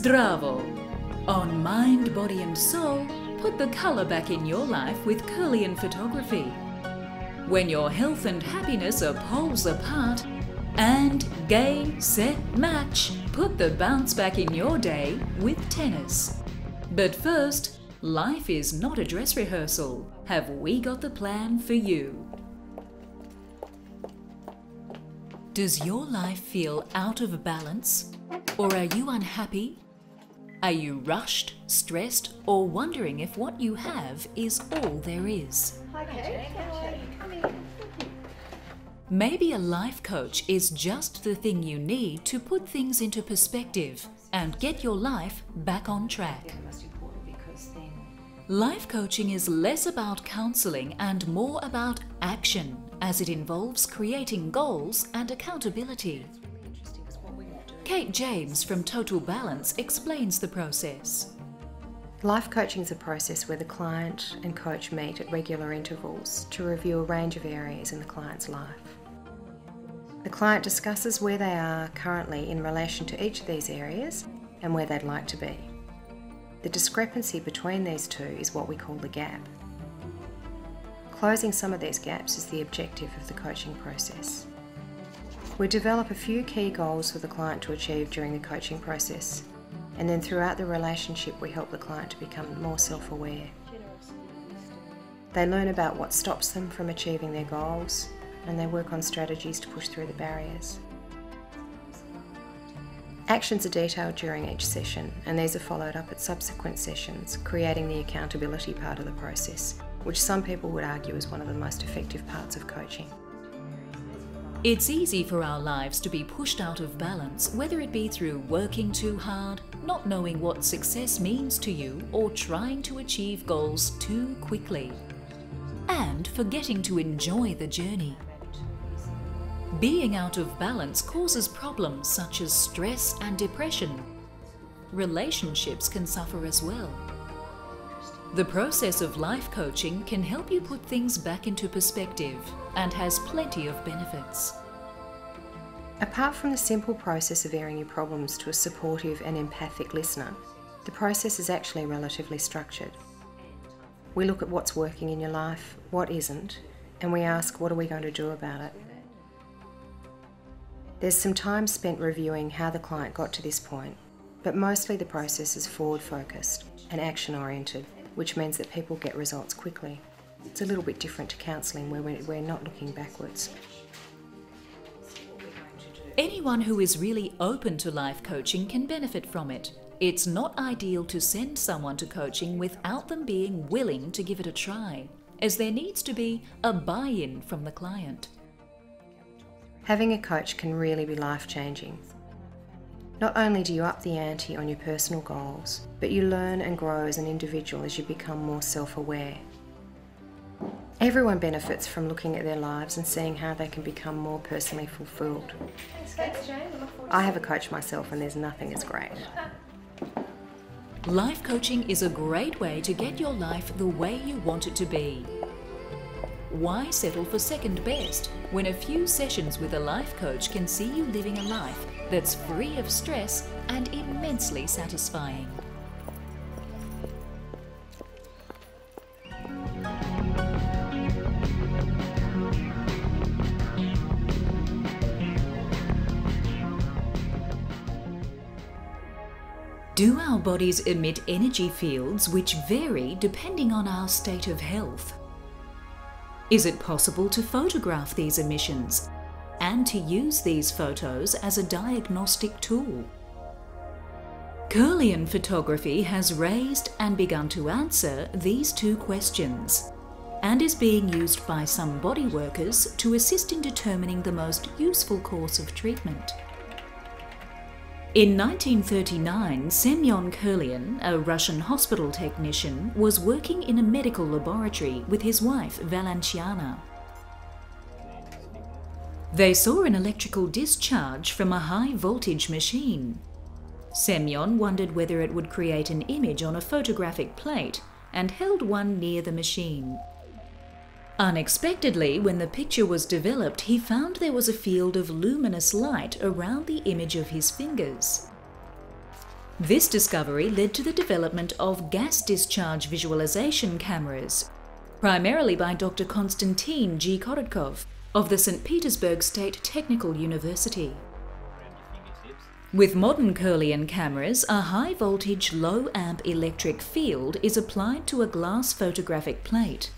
Zdravo! On Mind, Body and Soul, put the colour back in your life with Kirlian Photography. When your health and happiness are poles apart, and game, set, match, put the bounce back in your day with tennis. But first, life is not a dress rehearsal. Have we got the plan for you? Does your life feel out of balance? Or are you unhappy? Are you rushed, stressed, or wondering if what you have is all there is? Okay, come in. Maybe a life coach is just the thing you need to put things into perspective and get your life back on track. Life coaching is less about counselling and more about action, as it involves creating goals and accountability. Kate James from Total Balance explains the process. Life coaching is a process where the client and coach meet at regular intervals to review a range of areas in the client's life. The client discusses where they are currently in relation to each of these areas and where they'd like to be. The discrepancy between these two is what we call the gap. Closing some of these gaps is the objective of the coaching process. We develop a few key goals for the client to achieve during the coaching process, and then throughout the relationship we help the client to become more self-aware. They learn about what stops them from achieving their goals, and they work on strategies to push through the barriers. Actions are detailed during each session, and these are followed up at subsequent sessions, creating the accountability part of the process, which some people would argue is one of the most effective parts of coaching. It's easy for our lives to be pushed out of balance, whether it be through working too hard, not knowing what success means to you, or trying to achieve goals too quickly, and forgetting to enjoy the journey. Being out of balance causes problems such as stress and depression. Relationships can suffer as well. The process of life coaching can help you put things back into perspective and has plenty of benefits. Apart from the simple process of airing your problems to a supportive and empathic listener, the process is actually relatively structured. We look at what's working in your life, what isn't, and we ask, what are we going to do about it? There's some time spent reviewing how the client got to this point, but mostly the process is forward-focused and action-oriented, which means that people get results quickly. It's a little bit different to counselling, where we're not looking backwards. Anyone who is really open to life coaching can benefit from it. It's not ideal to send someone to coaching without them being willing to give it a try, as there needs to be a buy-in from the client. Having a coach can really be life-changing. Not only do you up the ante on your personal goals, but you learn and grow as an individual as you become more self-aware. Everyone benefits from looking at their lives and seeing how they can become more personally fulfilled. Thanks, Jane. I have a coach myself, and there's nothing as great. Life coaching is a great way to get your life the way you want it to be. Why settle for second best when a few sessions with a life coach can see you living a life that's free of stress and immensely satisfying? Do our bodies emit energy fields which vary depending on our state of health? Is it possible to photograph these emissions and to use these photos as a diagnostic tool? Kirlian Photography has raised and begun to answer these two questions and is being used by some body workers to assist in determining the most useful course of treatment. In 1939, Semyon Kirlian, a Russian hospital technician, was working in a medical laboratory with his wife, Valentyana. They saw an electrical discharge from a high-voltage machine. Semyon wondered whether it would create an image on a photographic plate and held one near the machine. Unexpectedly, when the picture was developed, he found there was a field of luminous light around the image of his fingers. This discovery led to the development of gas discharge visualization cameras, primarily by Dr. Konstantin G. Korotkov of the St. Petersburg State Technical University. With modern Kirlian cameras, a high-voltage, low-amp electric field is applied to a glass photographic plate.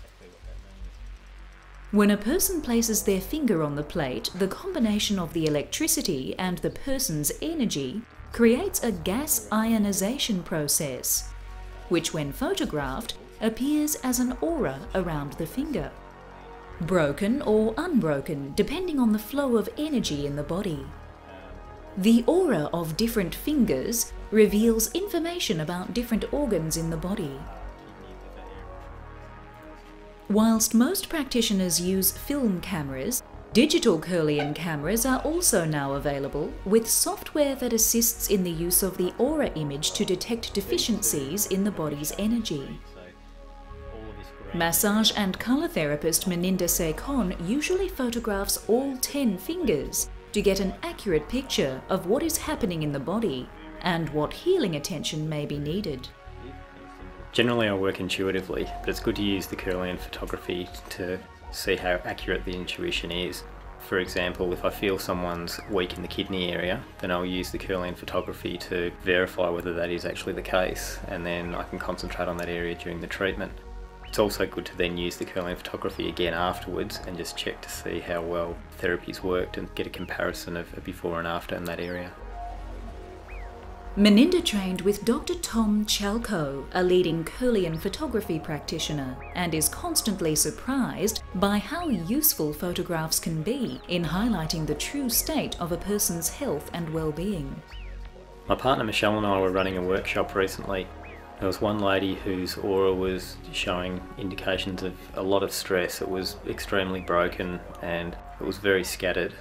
When a person places their finger on the plate, the combination of the electricity and the person's energy creates a gas ionization process, which when photographed appears as an aura around the finger, broken or unbroken depending on the flow of energy in the body. The aura of different fingers reveals information about different organs in the body. Whilst most practitioners use film cameras, digital Kirlian cameras are also now available with software that assists in the use of the aura image to detect deficiencies in the body's energy. Massage and colour therapist Meninda Sekon usually photographs all 10 fingers to get an accurate picture of what is happening in the body and what healing attention may be needed. Generally I work intuitively, but it's good to use the Kirlian photography to see how accurate the intuition is. For example, if I feel someone's weak in the kidney area, then I'll use the Kirlian photography to verify whether that is actually the case, and then I can concentrate on that area during the treatment. It's also good to then use the Kirlian photography again afterwards and just check to see how well therapy's worked and get a comparison of a before and after in that area. Meninda trained with Dr. Tom Chalko, a leading Kirlian photography practitioner, and is constantly surprised by how useful photographs can be in highlighting the true state of a person's health and well-being. My partner Michelle and I were running a workshop recently. There was one lady whose aura was showing indications of a lot of stress. It was extremely broken and it was very scattered.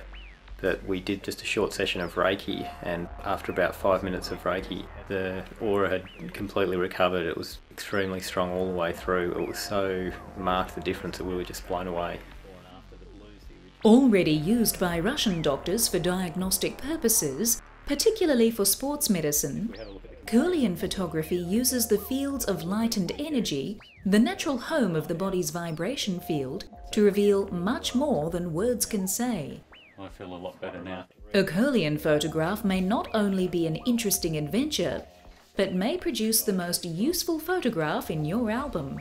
That we did just a short session of Reiki, and after about 5 minutes of Reiki, the aura had completely recovered. It was extremely strong all the way through. It was so marked the difference that we were just blown away. Already used by Russian doctors for diagnostic purposes, particularly for sports medicine, Kirlian photography uses the fields of light and energy, the natural home of the body's vibration field, to reveal much more than words can say. I feel a lot better now. A Kirlian photograph may not only be an interesting adventure, but may produce the most useful photograph in your album.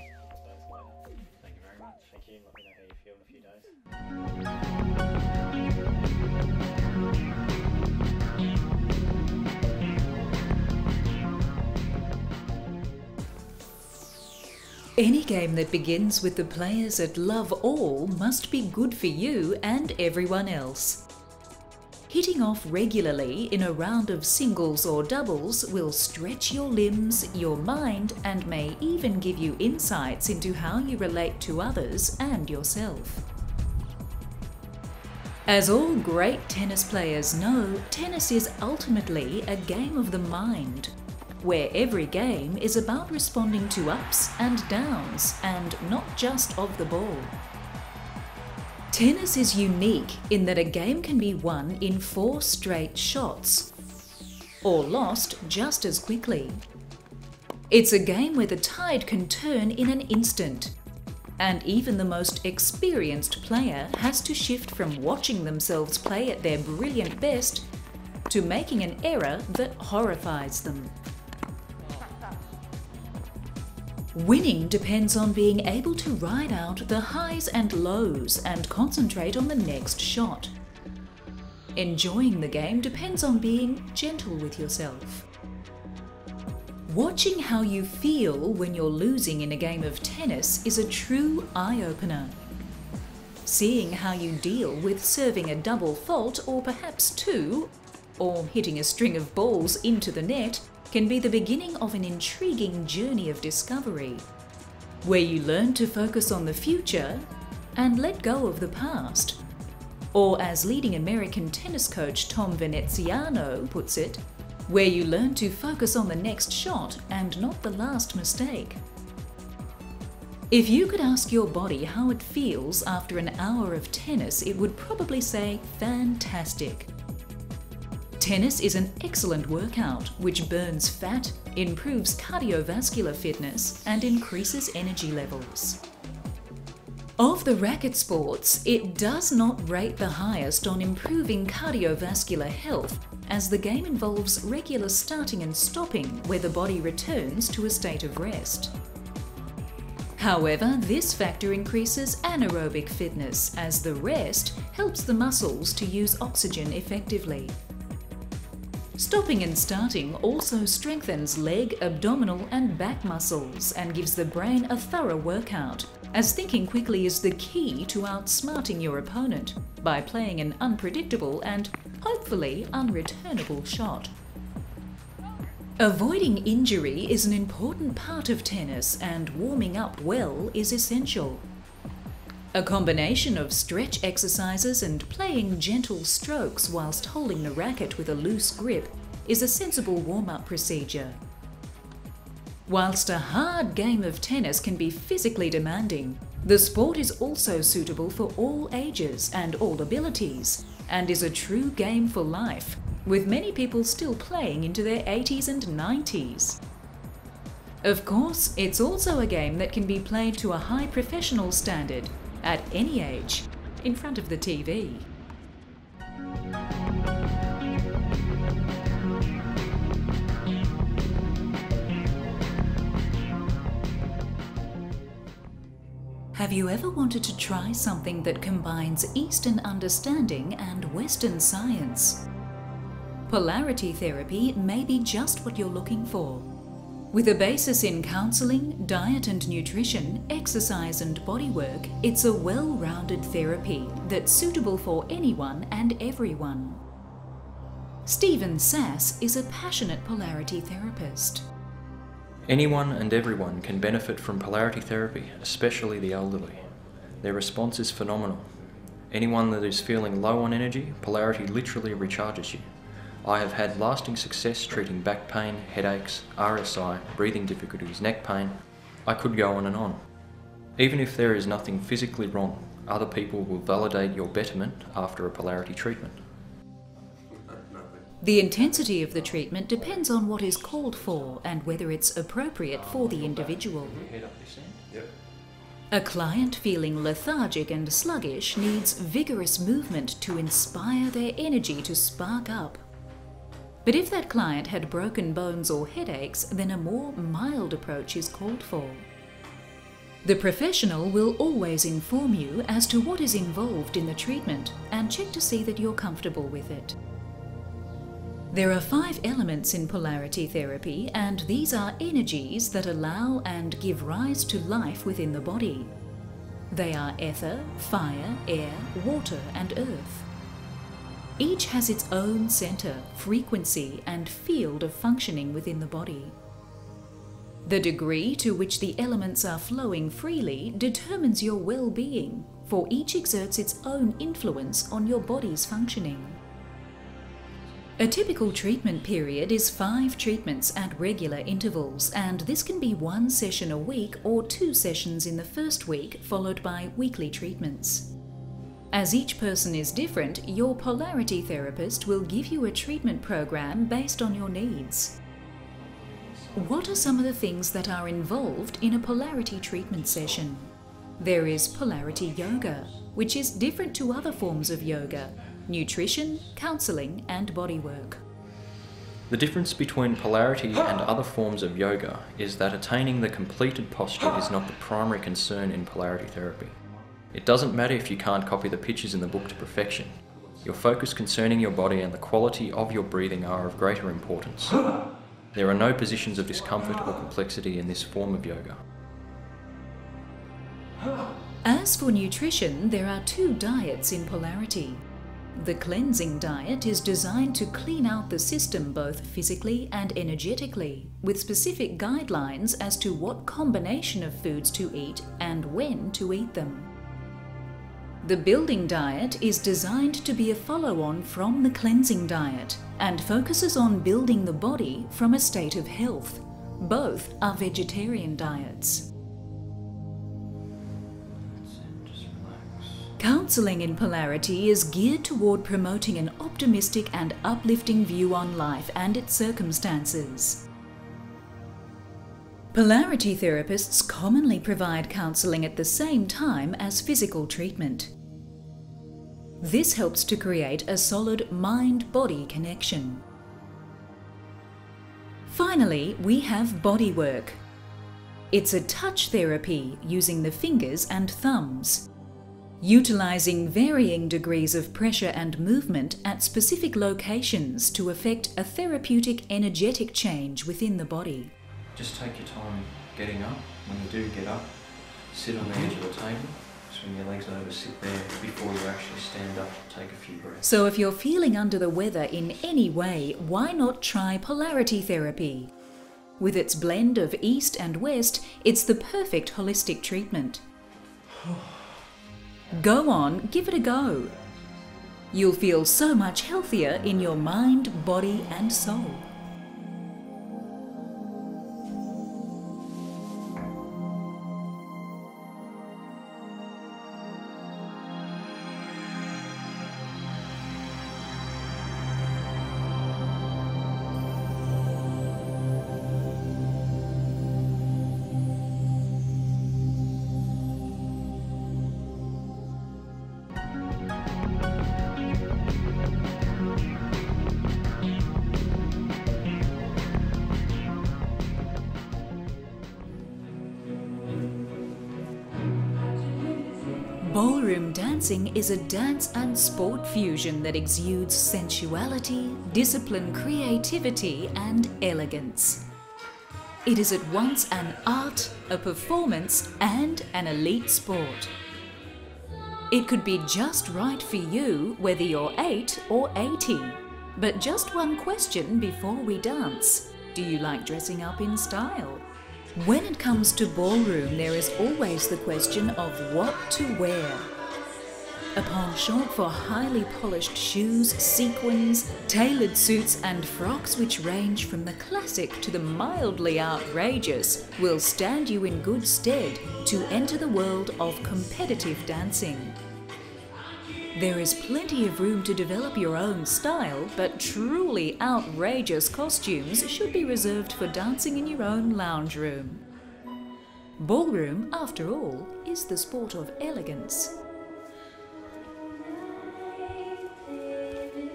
Thank you very much. Thank you. Let me know how you feel in a few days. Any game that begins with the players at love all must be good for you and everyone else. Hitting off regularly in a round of singles or doubles will stretch your limbs, your mind, and may even give you insights into how you relate to others and yourself. As all great tennis players know, tennis is ultimately a game of the mind, where every game is about responding to ups and downs, and not just of the ball. Tennis is unique in that a game can be won in 4 straight shots, or lost just as quickly. It's a game where the tide can turn in an instant, and even the most experienced player has to shift from watching themselves play at their brilliant best to making an error that horrifies them. Winning depends on being able to ride out the highs and lows and concentrate on the next shot. Enjoying the game depends on being gentle with yourself. Watching how you feel when you're losing in a game of tennis is a true eye-opener. Seeing how you deal with serving a double fault, or perhaps 2, or hitting a string of balls into the net, can be the beginning of an intriguing journey of discovery, where you learn to focus on the future and let go of the past. Or as leading American tennis coach Tom Veneziano puts it, where you learn to focus on the next shot and not the last mistake. If you could ask your body how it feels after an hour of tennis, it would probably say, fantastic. Tennis is an excellent workout which burns fat, improves cardiovascular fitness, and increases energy levels. Of the racket sports, it does not rate the highest on improving cardiovascular health, as the game involves regular starting and stopping where the body returns to a state of rest. However, this factor increases anaerobic fitness, as the rest helps the muscles to use oxygen effectively. Stopping and starting also strengthens leg, abdominal and back muscles and gives the brain a thorough workout, as thinking quickly is the key to outsmarting your opponent by playing an unpredictable and hopefully unreturnable shot. Avoiding injury is an important part of tennis, and warming up well is essential. A combination of stretch exercises and playing gentle strokes whilst holding the racket with a loose grip is a sensible warm-up procedure. Whilst a hard game of tennis can be physically demanding, the sport is also suitable for all ages and all abilities, and is a true game for life, with many people still playing into their 80s and 90s. Of course, it's also a game that can be played to a high professional standard at any age, in front of the TV. Have you ever wanted to try something that combines Eastern understanding and Western science? Polarity therapy may be just what you're looking for. With a basis in counselling, diet and nutrition, exercise and bodywork, it's a well-rounded therapy that's suitable for anyone and everyone. Stephen Sass is a passionate polarity therapist. Anyone and everyone can benefit from polarity therapy, especially the elderly. Their response is phenomenal. Anyone that is feeling low on energy, polarity literally recharges you. I have had lasting success treating back pain, headaches, RSI, breathing difficulties, neck pain. I could go on and on. Even if there is nothing physically wrong, other people will validate your betterment after a polarity treatment. The intensity of the treatment depends on what is called for and whether it's appropriate for the individual. A client feeling lethargic and sluggish needs vigorous movement to inspire their energy to spark up. But if that client had broken bones or headaches, then a more mild approach is called for. The professional will always inform you as to what is involved in the treatment and check to see that you're comfortable with it. There are 5 elements in polarity therapy, and these are energies that allow and give rise to life within the body. They are ether, fire, air, water, and earth. Each has its own centre, frequency, and field of functioning within the body. The degree to which the elements are flowing freely determines your well-being, for each exerts its own influence on your body's functioning. A typical treatment period is 5 treatments at regular intervals, and this can be 1 session a week or 2 sessions in the first week, followed by weekly treatments. As each person is different, your polarity therapist will give you a treatment program based on your needs. What are some of the things that are involved in a polarity treatment session? There is polarity yoga, which is different to other forms of yoga, nutrition, counselling, and bodywork. The difference between polarity and other forms of yoga is that attaining the completed posture is not the primary concern in polarity therapy. It doesn't matter if you can't copy the pictures in the book to perfection. Your focus concerning your body and the quality of your breathing are of greater importance. There are no positions of discomfort or complexity in this form of yoga. As for nutrition, there are 2 diets in polarity. The cleansing diet is designed to clean out the system both physically and energetically, with specific guidelines as to what combination of foods to eat and when to eat them. The building diet is designed to be a follow-on from the cleansing diet and focuses on building the body from a state of health. Both are vegetarian diets. Counselling in Polarity is geared toward promoting an optimistic and uplifting view on life and its circumstances. Polarity therapists commonly provide counselling at the same time as physical treatment. This helps to create a solid mind-body connection. Finally, we have bodywork. It's a touch therapy using the fingers and thumbs, utilizing varying degrees of pressure and movement at specific locations to effect a therapeutic energetic change within the body. Just take your time getting up. When you do get up, sit on the edge of the table, swing your legs over, sit there before you actually stand up, take a few breaths. So if you're feeling under the weather in any way, why not try polarity therapy? With its blend of East and West, it's the perfect holistic treatment. Go on, give it a go. You'll feel so much healthier in your mind, body and soul. Ballroom dancing is a dance and sport fusion that exudes sensuality, discipline, creativity, and elegance. It is at once an art, a performance, and an elite sport. It could be just right for you whether you're 8 or 80. But just one question before we dance. Do you like dressing up in style? When it comes to ballroom, there is always the question of what to wear. A penchant for highly polished shoes, sequins, tailored suits and frocks which range from the classic to the mildly outrageous will stand you in good stead to enter the world of competitive dancing. There is plenty of room to develop your own style, but truly outrageous costumes should be reserved for dancing in your own lounge room. Ballroom, after all, is the sport of elegance.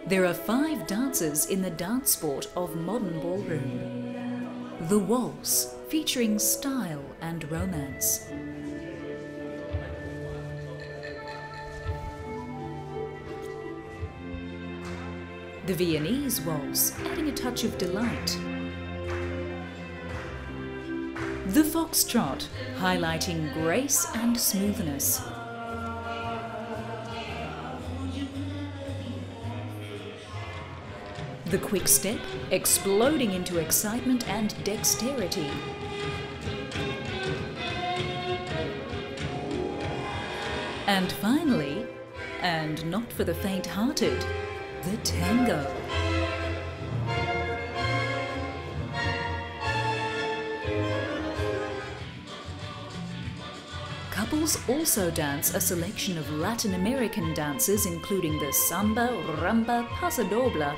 There are 5 dances in the dance sport of modern ballroom. The waltz, featuring style and romance. The Viennese waltz, adding a touch of delight. The foxtrot, highlighting grace and smoothness. The quick step, exploding into excitement and dexterity. And finally, and not for the faint-hearted, the tango. Couples also dance a selection of Latin American dances including the samba, rumba, pasodoble,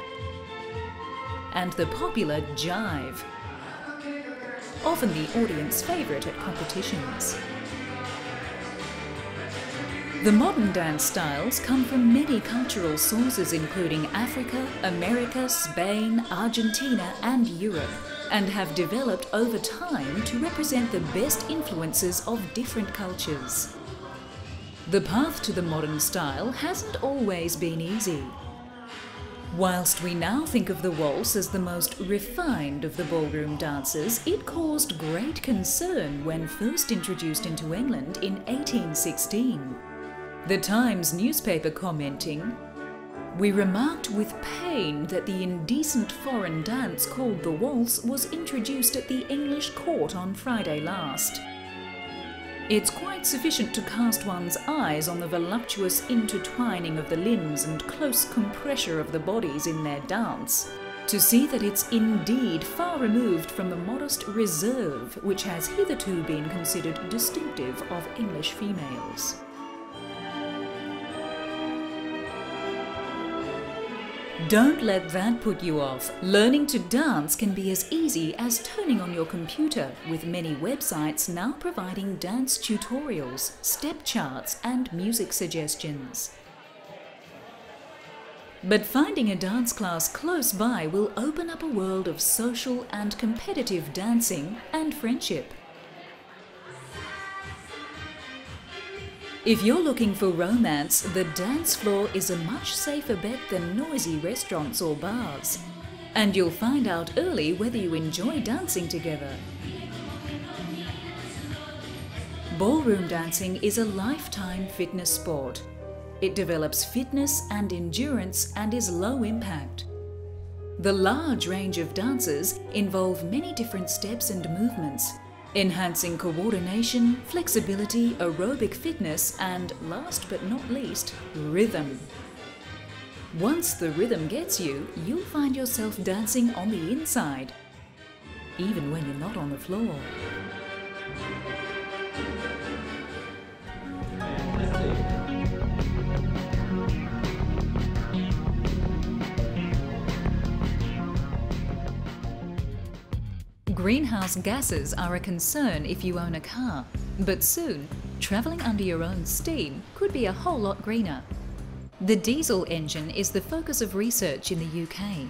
and the popular jive, often the audience favourite at competitions. The modern dance styles come from many cultural sources including Africa, America, Spain, Argentina and Europe, and have developed over time to represent the best influences of different cultures. The path to the modern style hasn't always been easy. Whilst we now think of the waltz as the most refined of the ballroom dances, it caused great concern when first introduced into England in 1816. The Times newspaper commenting, "We remarked with pain that the indecent foreign dance called the waltz was introduced at the English court on Friday last. It's quite sufficient to cast one's eyes on the voluptuous intertwining of the limbs and close compressure of the bodies in their dance, to see that it's indeed far removed from the modest reserve which has hitherto been considered distinctive of English females." Don't let that put you off. Learning to dance can be as easy as turning on your computer, with many websites now providing dance tutorials, step charts, and music suggestions. But finding a dance class close by will open up a world of social and competitive dancing and friendship. If you're looking for romance, the dance floor is a much safer bet than noisy restaurants or bars. And you'll find out early whether you enjoy dancing together. Ballroom dancing is a lifetime fitness sport. It develops fitness and endurance and is low impact. The large range of dances involve many different steps and movements, enhancing coordination, flexibility, aerobic fitness, and last but not least, rhythm. Once the rhythm gets you, you'll find yourself dancing on the inside, even when you're not on the floor. Greenhouse gases are a concern if you own a car, but soon, travelling under your own steam could be a whole lot greener. The diesel engine is the focus of research in the UK.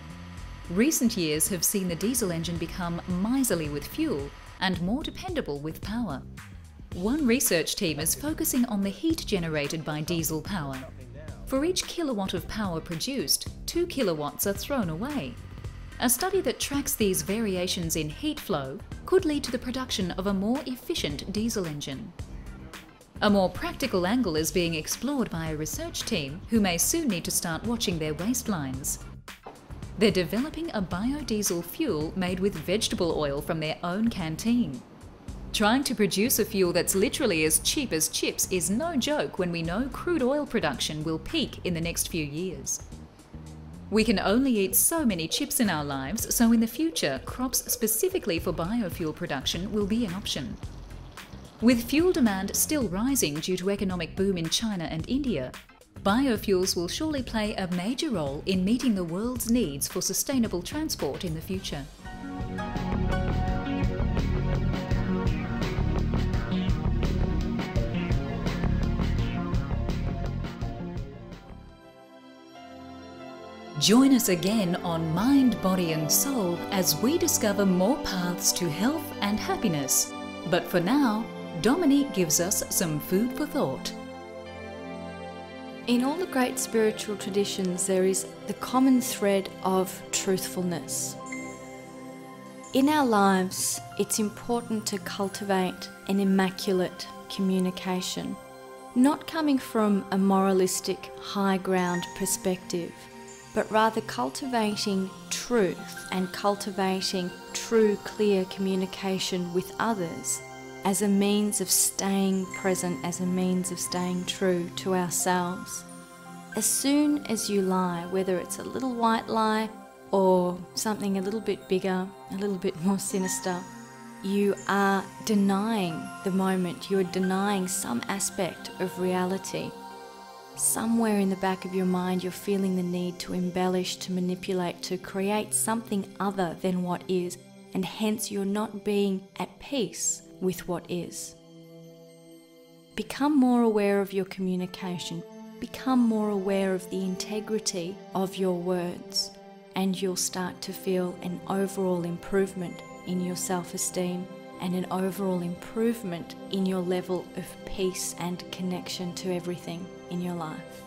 Recent years have seen the diesel engine become miserly with fuel and more dependable with power. One research team is focusing on the heat generated by diesel power. For each kilowatt of power produced, 2 kilowatts are thrown away. A study that tracks these variations in heat flow could lead to the production of a more efficient diesel engine. A more practical angle is being explored by a research team who may soon need to start watching their waste lines. They're developing a biodiesel fuel made with vegetable oil from their own canteen. Trying to produce a fuel that's literally as cheap as chips is no joke when we know crude oil production will peak in the next few years. We can only eat so many chips in our lives, so in the future, crops specifically for biofuel production will be an option. With fuel demand still rising due to economic boom in China and India, biofuels will surely play a major role in meeting the world's needs for sustainable transport in the future. Join us again on Mind, Body and Soul as we discover more paths to health and happiness. But for now, Dominique gives us some food for thought. In all the great spiritual traditions, there is the common thread of truthfulness. In our lives, it's important to cultivate an immaculate communication, not coming from a moralistic, high ground perspective, but rather cultivating truth and cultivating true, clear communication with others as a means of staying present, as a means of staying true to ourselves. As soon as you lie, whether it's a little white lie or something a little bit bigger, a little bit more sinister, you are denying the moment, you're denying some aspect of reality. Somewhere in the back of your mind, you're feeling the need to embellish, to manipulate, to create something other than what is, and hence you're not being at peace with what is. Become more aware of your communication. Become more aware of the integrity of your words, and you'll start to feel an overall improvement in your self-esteem and an overall improvement in your level of peace and connection to everything in your life.